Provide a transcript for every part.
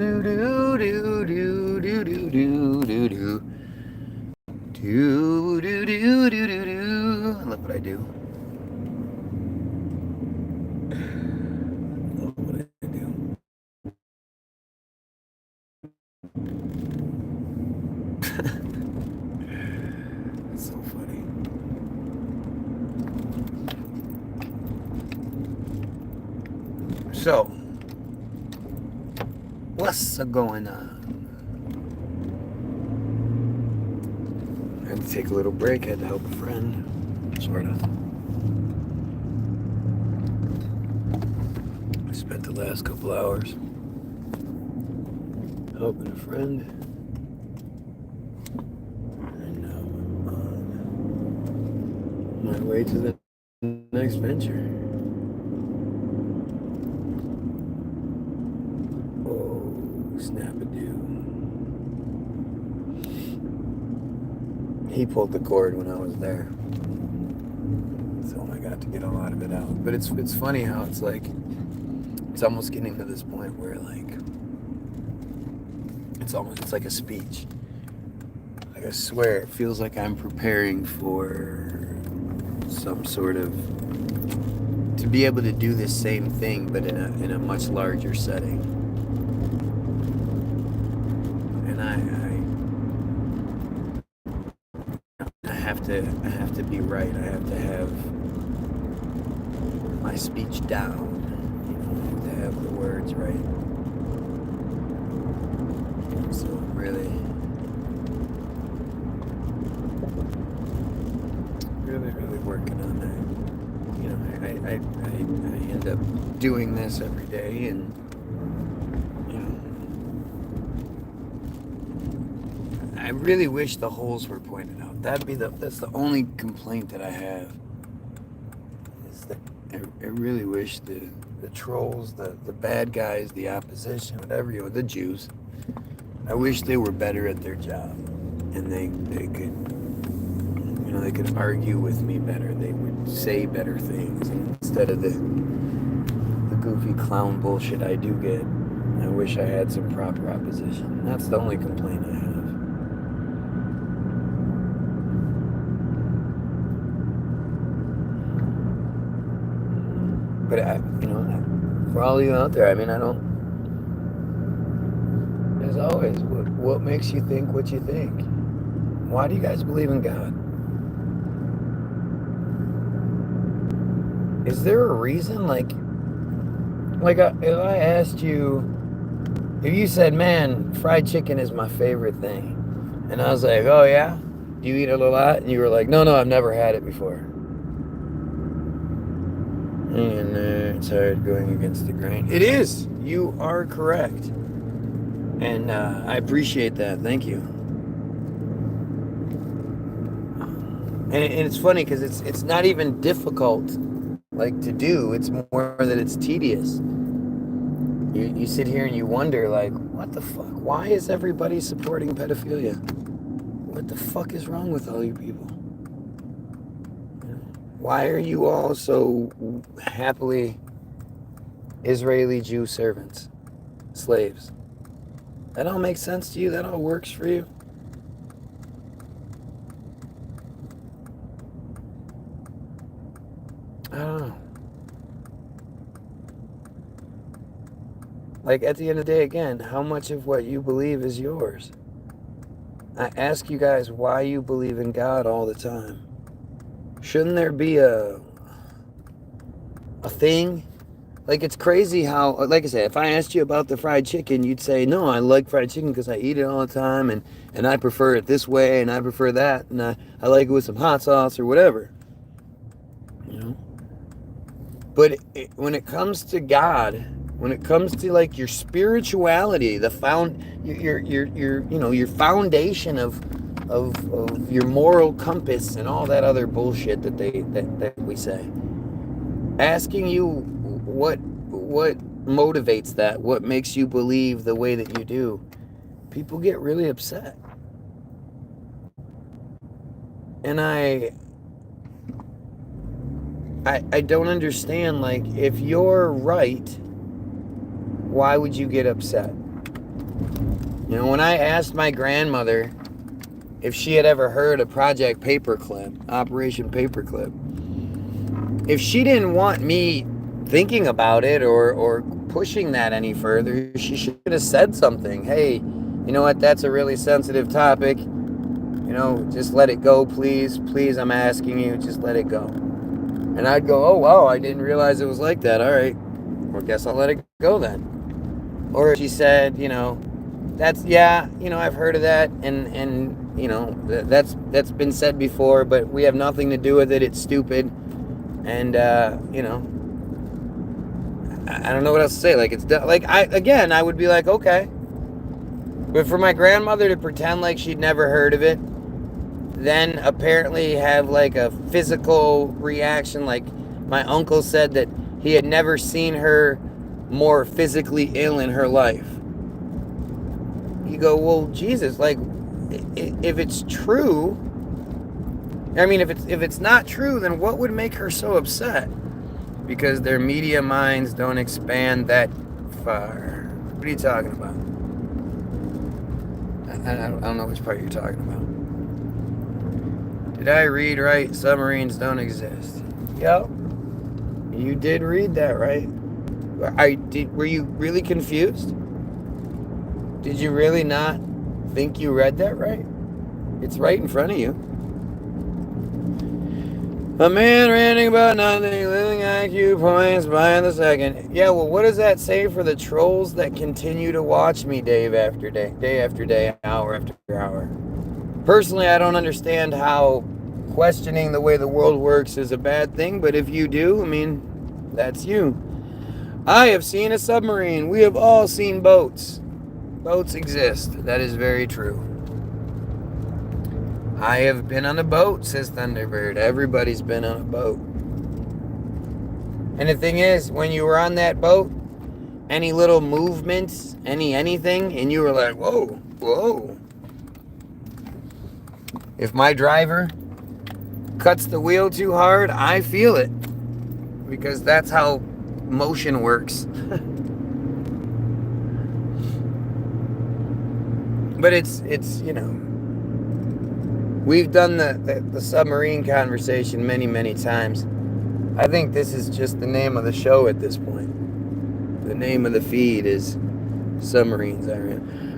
do do do do do do do do do. Do do do do do do. I love what I do. I love what I do. It's so funny. So, what's going on? I had to take a little break. I had to help a friend, sort of. I spent the last couple hours helping a friend, and now I'm on my way to the next venture. Oh, snap-a-doo. He pulled the cord when I was there, so I got to get a lot of it out. But it's funny how it's like, it's almost getting to this point where like, it's like a speech. Like I swear, it feels like I'm preparing for some sort of, to be able to do this same thing, but in a much larger setting. And I have to be right. I have to have my speech down. You know, I have to have the words right. So I'm really working on that. You know, I end up doing this every day, and you know, I really wish the holes were pointed out. That's the only complaint that I have. Is that I really wish the trolls, the bad guys, the opposition, whatever the Jews. I wish they were better at their job, and they could, you know, they could argue with me better. They would say better things instead of the goofy clown bullshit I do get. I wish I had some proper opposition. That's the only complaint I have. But you know, for all of you out there, I mean, I don't. As always, what makes you think what you think? Why do you guys believe in God? Is there a reason? Like if I asked you, if you said, "Man, fried chicken is my favorite thing," and I was like, "Oh yeah, do you eat it a lot?" And you were like, "No, I've never had it before." And it's hard going against the grain. It is. You are correct. And I appreciate that. Thank you. And it's funny because it's not even difficult, like, to do. It's more that it's tedious. You sit here and you wonder, like, what the fuck? Why is everybody supporting pedophilia? What the fuck is wrong with all you people? Why are you all so happily Israeli Jew servants, slaves? That all makes sense to you? That all works for you? I don't know. Like, at the end of the day, again, how much of what you believe is yours? I ask you guys why you believe in God all the time. Shouldn't there be a thing? Like, it's crazy how, like I said, if I asked you about the fried chicken, you'd say, no, I like fried chicken because I eat it all the time, and I prefer it this way, and I prefer that, and I like it with some hot sauce or whatever. You know? But when it comes to God, when it comes to, like, your spirituality, your foundation of your moral compass and all that other bullshit that we say, asking you what motivates that, what makes you believe the way that you do, people get really upset. And I don't understand, like, if you're right, why would you get upset? You know, when I asked my grandmother if she had ever heard of Project Paperclip, Operation Paperclip, if she didn't want me thinking about it or pushing that any further, she should have said something. Hey, you know what? That's a really sensitive topic. You know, just let it go, please. Please, I'm asking you, just let it go. And I'd go, oh, wow, I didn't realize it was like that. All right. Well, guess I'll let it go then. Or she said, you know, that's, yeah, you know, I've heard of that. And you know, that's been said before, but we have nothing to do with it. It's stupid. And, you know, I don't know what else to say. Like, it's like, I would be like, okay. But for my grandmother to pretend like she'd never heard of it, then apparently have like a physical reaction, like my uncle said that he had never seen her more physically ill in her life. You go, well, Jesus, like, if it's true, I mean, if it's not true, then what would make her so upset? Because their media minds don't expand that far. What are you talking about? I don't know which part you're talking about. Did I read right? Submarines don't exist. Yep. You did read that right. Were you really confused? Did you really not think you read that right? It's right in front of you. A man ranting about nothing, losing IQ points by the second. Yeah, well, what does that say for the trolls that continue to watch me day after day, hour after hour? Personally, I don't understand how questioning the way the world works is a bad thing, but if you do, I mean, that's you. I have seen a submarine. We have all seen boats. Boats exist. That is very true. I have been on a boat, says Thunderbird. Everybody's been on a boat. And the thing is, when you were on that boat, any little movements, anything, and you were like, whoa. If my driver cuts the wheel too hard, I feel it. Because that's how motion works. But it's you know, we've done the submarine conversation many times. I think this is just the name of the show at this point. The name of the feed is Submarines.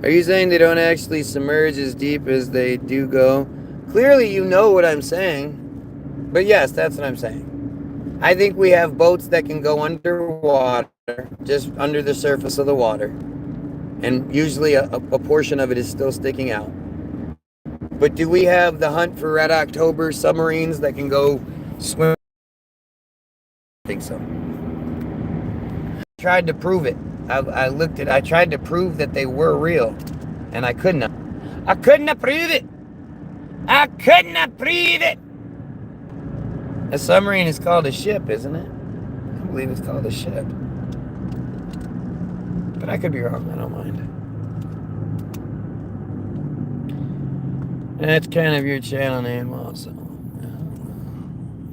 Are you saying they don't actually submerge as deep as they do go? Clearly you know what I'm saying. But yes, that's what I'm saying. I think we have boats that can go underwater, just under the surface of the water. And usually a portion of it is still sticking out. But do we have the Hunt for Red October submarines that can go swim? I think so. I tried to prove it. I tried to prove that they were real. And I couldn't. I couldn't prove it. I couldn't prove it. A submarine is called a ship, isn't it? I believe it's called a ship. But I could be wrong. I don't mind. That's kind of your channel name also.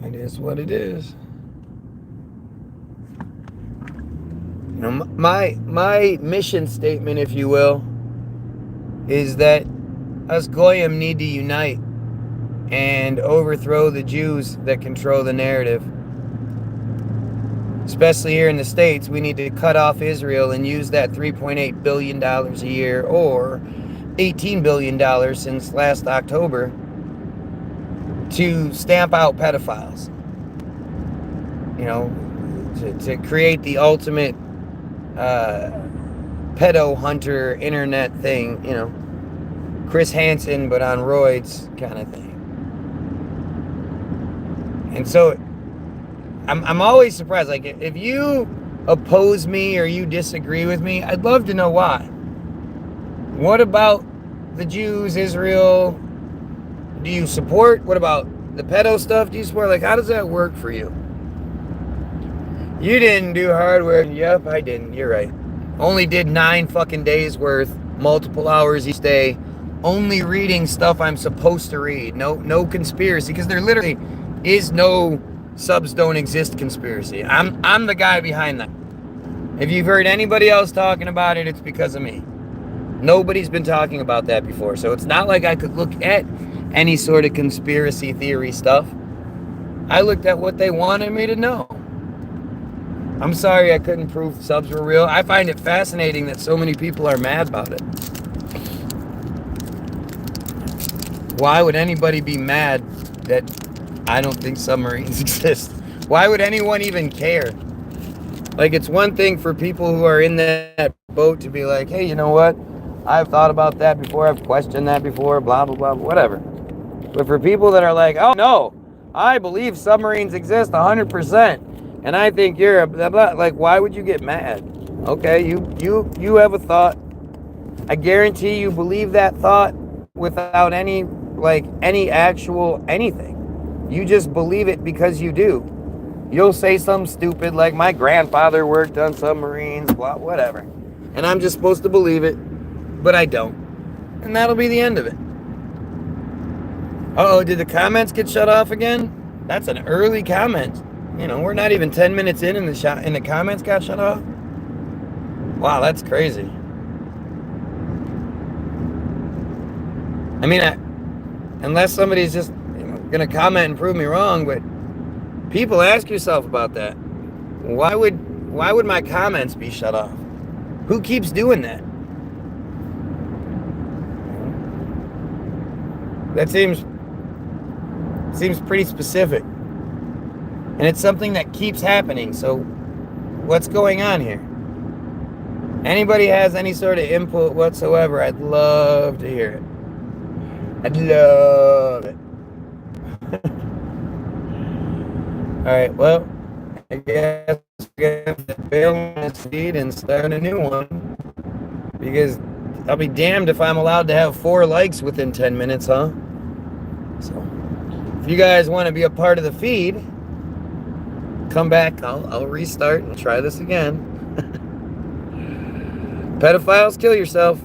It is what it is. You know, my mission statement, if you will, is that us Goyim need to unite and overthrow the Jews that control the narrative. Especially here in the States, we need to cut off Israel and use that $3.8 billion a year, or $18 billion since last October, to stamp out pedophiles. You know, to create the ultimate pedo hunter internet thing, you know, Chris Hansen but on roids kind of thing. And so I'm always surprised. Like, if you oppose me or you disagree with me, I'd love to know why. What about the Jews, Israel? Do you support? What about the pedo stuff? Do you support? Like, how does that work for you? You didn't do hard work. Yep, I didn't. You're right. Only did 9 fucking days worth, multiple hours each day, only reading stuff I'm supposed to read. No conspiracy, because there literally is no subs don't exist conspiracy. I'm the guy behind that. If you've heard anybody else talking about it, it's because of me. Nobody's been talking about that before. So it's not like I could look at any sort of conspiracy theory stuff. I looked at what they wanted me to know. I'm sorry I couldn't prove subs were real. I find it fascinating that so many people are mad about it. Why would anybody be mad that I don't think submarines exist? Why would anyone even care? Like, it's one thing for people who are in that boat to be like, hey, you know what? I've thought about that before. I've questioned that before, blah, blah, blah, whatever. But for people that are like, oh, no, I believe submarines exist 100%. And I think you're a blah, blah. Like, why would you get mad? Okay, you have a thought. I guarantee you believe that thought without any actual anything. You just believe it because you do. You'll say something stupid like my grandfather worked on submarines, blah, whatever. And I'm just supposed to believe it, but I don't. And that'll be the end of it. Uh-oh, did the comments get shut off again? That's an early comment. You know, we're not even 10 minutes in and the comments got shut off. Wow, that's crazy. I mean, unless somebody's just gonna comment and prove me wrong, but people, ask yourself about that. Why would my comments be shut off? Who keeps doing that? That seems pretty specific. And it's something that keeps happening. So what's going on here? Anybody has any sort of input whatsoever, I'd love to hear it. I'd love it. Alright, well, I guess we're going to bail on this feed and start a new one. Because I'll be damned if I'm allowed to have 4 likes within 10 minutes, huh? So, if you guys want to be a part of the feed, come back. I'll restart and try this again. Pedophiles, kill yourself.